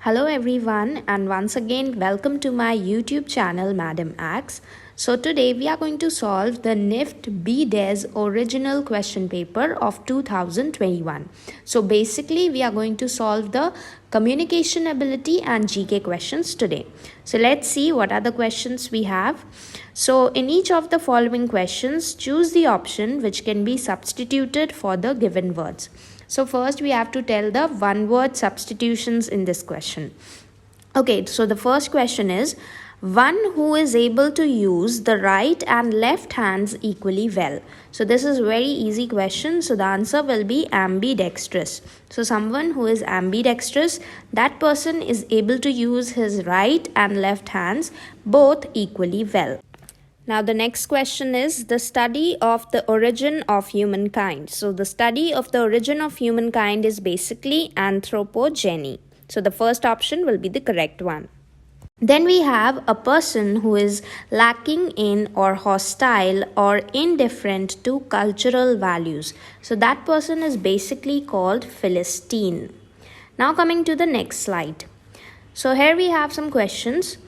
Hello everyone, and once again welcome to my YouTube channel Madam Axe. So today we are going to solve the NIFT BDes original question paper of 2021. So basically we are going to solve the communication ability and GK questions today. So let's see what are the questions we have. So in each of the following questions, choose the option which can be substituted for the given words. So first we have to tell the one word substitutions in this question. Okay, so the first question is one who is able to use the right and left hands equally well. So this is very easy question. So the answer will be ambidextrous. So someone who is ambidextrous, that person is able to use his right and left hands both equally well. Now the next question is the study of the origin of humankind. So the study of the origin of humankind is basically anthropogeny. So the first option will be the correct one. Then we have a person who is lacking in or hostile or indifferent to cultural values. So that person is basically called Philistine. Now coming to the next slide. So here we have some questions.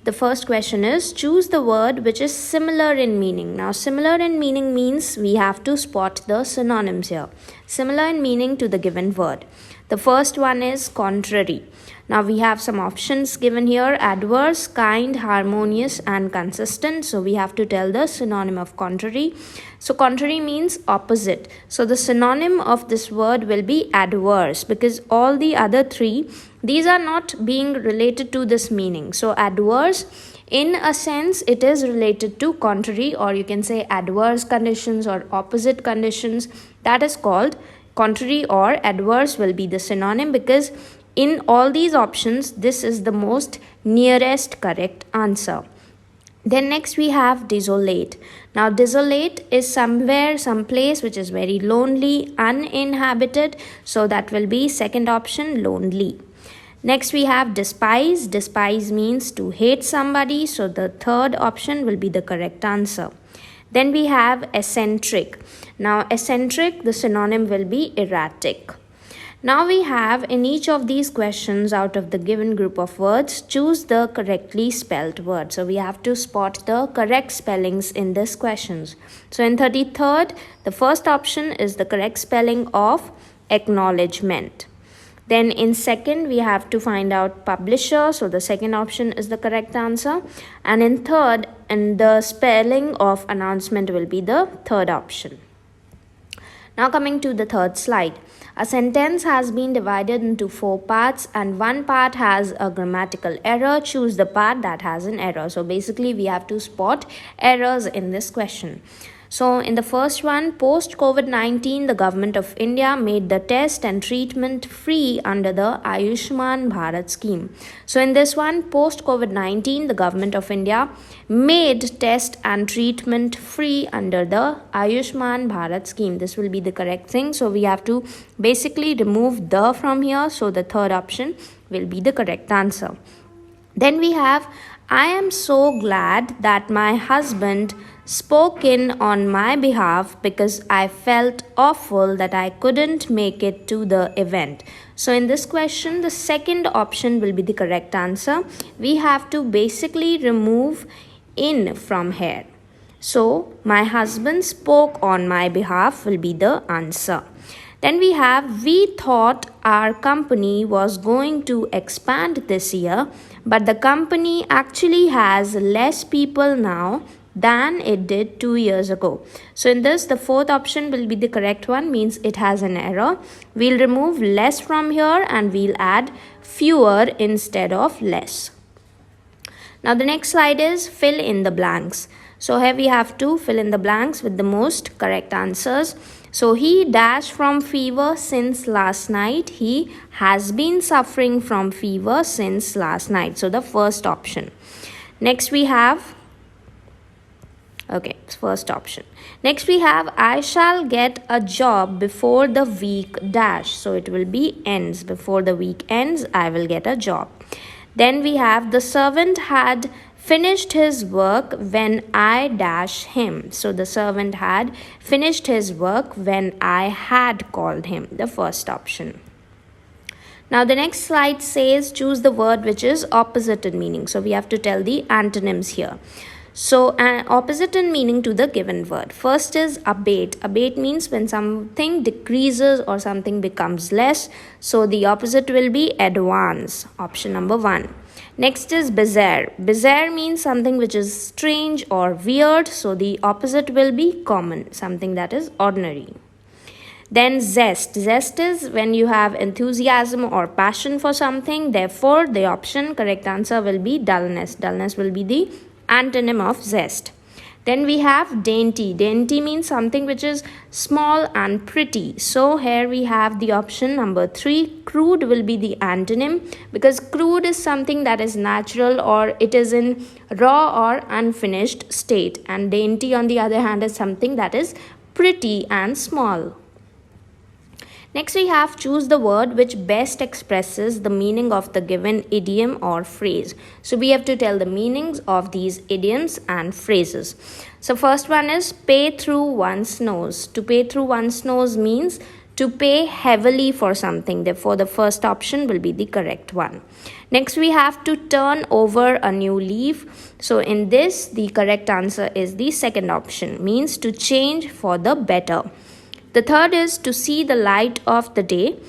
The first question is choose the word which is similar in meaning. Now similar in meaning means we have to spot the synonyms here. Similar in meaning to the given word. The first one is contrary. Now we have some options given here: adverse, kind, harmonious and consistent. So we have to tell the synonym of contrary. So contrary means opposite. So the synonym of this word will be adverse, because all the other three, these are not being related to this meaning. So adverse, in a sense, it is related to contrary, or you can say adverse conditions or opposite conditions. That is called contrary, or adverse will be the synonym, because in all these options, this is the most nearest correct answer. Then next we have desolate. Now desolate is somewhere, some place which is very lonely, uninhabited. So that will be second option, lonely. Next we have despise. Despise means to hate somebody. So the third option will be the correct answer. Then we have eccentric. Now eccentric, the synonym will be erratic. Now we have in each of these questions, out of the given group of words, choose the correctly spelled word. So we have to spot the correct spellings in these questions. So in 33rd, the first option is the correct spelling of acknowledgement. Then in second, we have to find out publisher. So the second option is the correct answer. And in third, and the spelling of announcement will be the third option. Now coming to the third slide. A sentence has been divided into 4 parts and one part has a grammatical error. Choose the part that has an error. So basically we have to spot errors in this question. So in the first one, post COVID-19, the government of India made the test and treatment free under the Ayushman Bharat scheme. So in this one, post COVID-19, the government of India made test and treatment free under the Ayushman Bharat scheme. This will be the correct thing. So we have to basically remove the from here. So the third option will be the correct answer. Then we have, I am so glad that my husband spoke in on my behalf because I felt awful that I couldn't make it to the event. So in this question, the second option will be the correct answer. We have to basically remove in from here. So my husband spoke on my behalf will be the answer. Then we have, we thought our company was going to expand this year, but the company actually has less people now than it did 2 years ago. So in this, the fourth option will be the correct one, means it has an error. We'll remove less from here and we'll add fewer instead of less. Now the next slide is fill in the blanks. So here we have to fill in the blanks with the most correct answers. So he dashed from fever since last night. He has been suffering from fever since last night. So the first option. Next we have, okay, first option. Next we have, I shall get a job before the week dash. So it will be ends. Before the week ends, I will get a job. Then we have, the servant had finished his work when I dash him. So the servant had finished his work when I had called him. The first option. Now the next slide says choose the word which is opposite in meaning. So we have to tell the antonyms here. So opposite in meaning to the given word. First is abate. Abate means when something decreases or something becomes less. So the opposite will be advance. Option number 1. Next is bizarre. Bizarre means something which is strange or weird. So the opposite will be common, something that is ordinary. Then zest. Zest is when you have enthusiasm or passion for something. Therefore, the option correct answer will be dullness. Dullness will be the antonym of zest. Then we have dainty. Dainty means something which is small and pretty. So here we have the option number 3. Crude will be the antonym, because crude is something that is natural or it is in raw or unfinished state. And dainty on the other hand is something that is pretty and small. Next we have choose the word which best expresses the meaning of the given idiom or phrase. So we have to tell the meanings of these idioms and phrases. So first one is pay through one's nose. To pay through one's nose means to pay heavily for something. Therefore the first option will be the correct one. Next we have to turn over a new leaf. So in this the correct answer is the second option, means to change for the better. The third is to see the light of the day.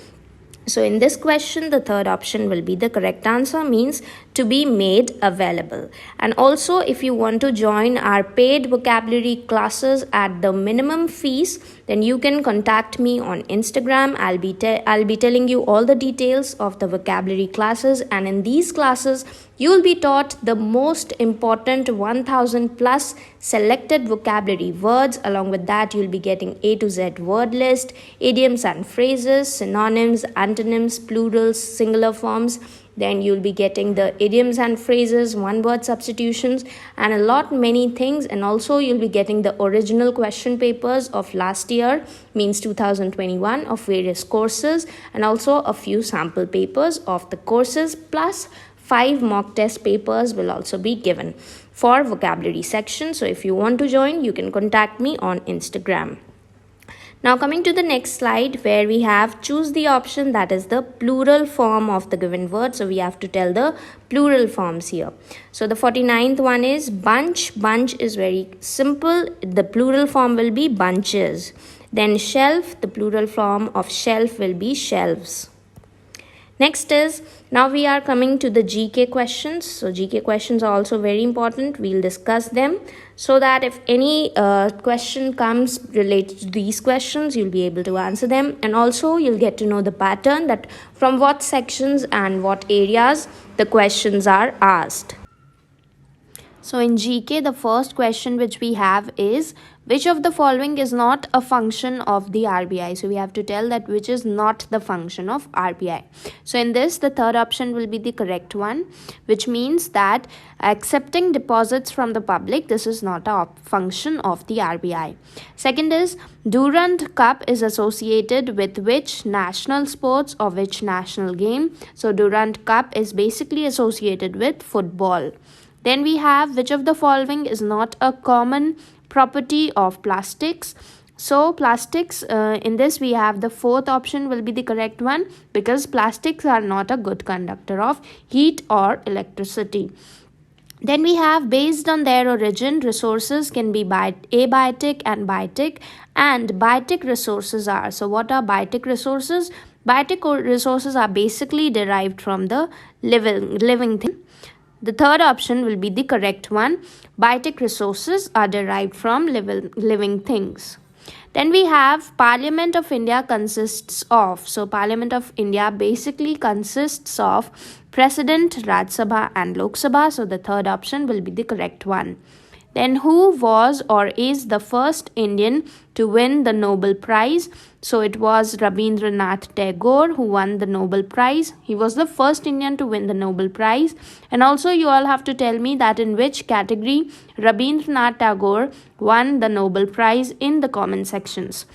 So in this question, the third option will be the correct answer, means to be made available. And also, if you want to join our paid vocabulary classes at the minimum fees, then you can contact me on Instagram. I'll be telling you all the details of the vocabulary classes, and in these classes you will be taught the most important 1000 plus selected vocabulary words. Along with that, you'll be getting A to Z word list, idioms and phrases, synonyms, antonyms, plurals, singular forms. Then you'll be getting the idioms and phrases, one word substitutions, and a lot many things. And also you'll be getting the original question papers of last year, means 2021, of various courses, and also a few sample papers of the courses, plus 5 mock test papers will also be given for vocabulary section. So if you want to join, you can contact me on Instagram. Now coming to the next slide, where we have choose the option that is the plural form of the given word. So we have to tell the plural forms here. So the 49th one is bunch. Bunch is very simple. The plural form will be bunches. Then shelf. The plural form of shelf will be shelves. Next is, now we are coming to the GK questions. So GK questions are also very important. We'll discuss them so that if any question comes related to these questions, you'll be able to answer them. And also you'll get to know the pattern, that from what sections and what areas the questions are asked. So in GK, the first question which we have is, which of the following is not a function of the RBI? So we have to tell that which is not the function of RBI. So in this, the third option will be the correct one, which means that accepting deposits from the public, this is not a function of the RBI. Second is, Durand Cup is associated with which national sports or which national game? So Durand Cup is basically associated with football. Then we have, which of the following is not a common property of plastics? So plastics, in this we have the fourth option will be the correct one, because plastics are not a good conductor of heat or electricity. Then we have, based on their origin, resources can be abiotic and biotic, and biotic resources are. So what are biotic resources? Biotic resources are basically derived from the living thing. The third option will be the correct one. Biotic resources are derived from living things. Then we have Parliament of India consists of. So Parliament of India basically consists of President, Rajya Sabha and Lok Sabha. So the third option will be the correct one. Then who was or is the first Indian to win the Nobel Prize? So it was Rabindranath Tagore who won the Nobel Prize. He was the first Indian to win the Nobel Prize. And also you all have to tell me that in which category Rabindranath Tagore won the Nobel Prize in the comment sections.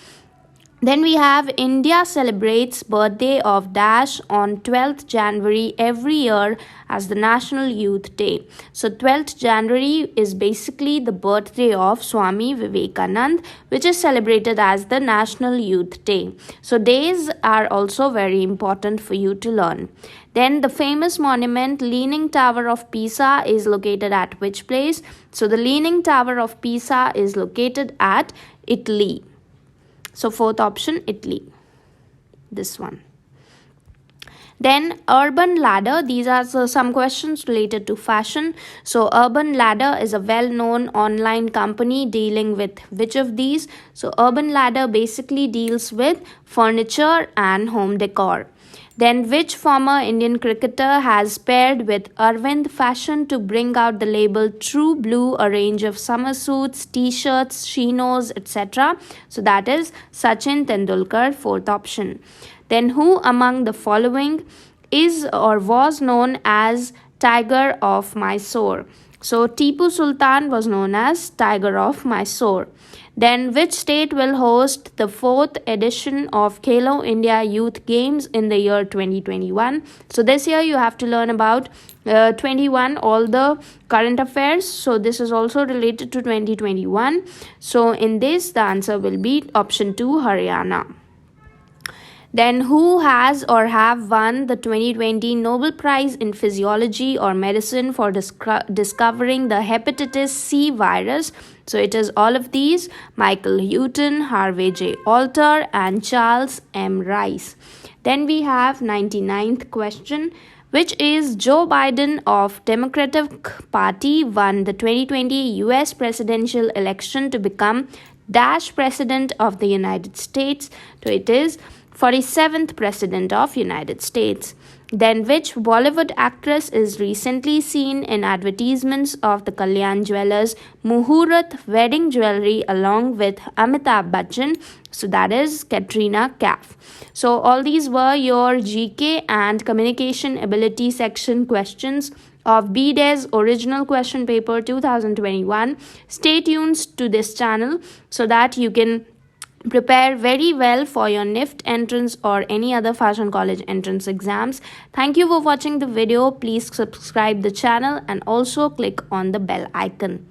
Then we have India celebrates birthday of Dash on 12th January every year as the National Youth Day. So 12th January is basically the birthday of Swami Vivekanand, which is celebrated as the National Youth Day. So days are also very important for you to learn. Then the famous monument Leaning Tower of Pisa is located at which place? So the Leaning Tower of Pisa is located at Italy. So fourth option, Italy. This one. Then Urban Ladder. These are some questions related to fashion. So Urban Ladder is a well-known online company dealing with which of these? So Urban Ladder basically deals with furniture and home decor. Then which former Indian cricketer has paired with Arvind Fashion to bring out the label True Blue, a range of summer suits, t-shirts, chinos, etc. So that is Sachin Tendulkar, fourth option. Then who among the following is or was known as Tiger of Mysore? So Tipu Sultan was known as Tiger of Mysore. Then which state will host the 4th edition of Khelo India Youth Games in the year 2021? So this year you have to learn about 21, all the current affairs. So this is also related to 2021. So in this the answer will be option 2, Haryana. Then who has or have won the 2020 Nobel Prize in Physiology or Medicine for discovering the hepatitis C virus? So it is all of these: Michael Houghton, Harvey J. Alter, and Charles M. Rice. Then we have 99th question, which is Joe Biden of Democratic Party won the 2020 US presidential election to become dash president of the United States. So it is 47th President of United States. Then which Bollywood actress is recently seen in advertisements of the Kalyan Jewellers Muhurat wedding jewelry along with Amitabh Bachchan? So that is Katrina Kaif. So all these were your GK and communication ability section questions of BDES original question paper 2021. Stay tuned to this channel so that you can prepare very well for your NIFT entrance or any other fashion college entrance exams. Thank you for watching the video. Please subscribe the channel and also click on the bell icon.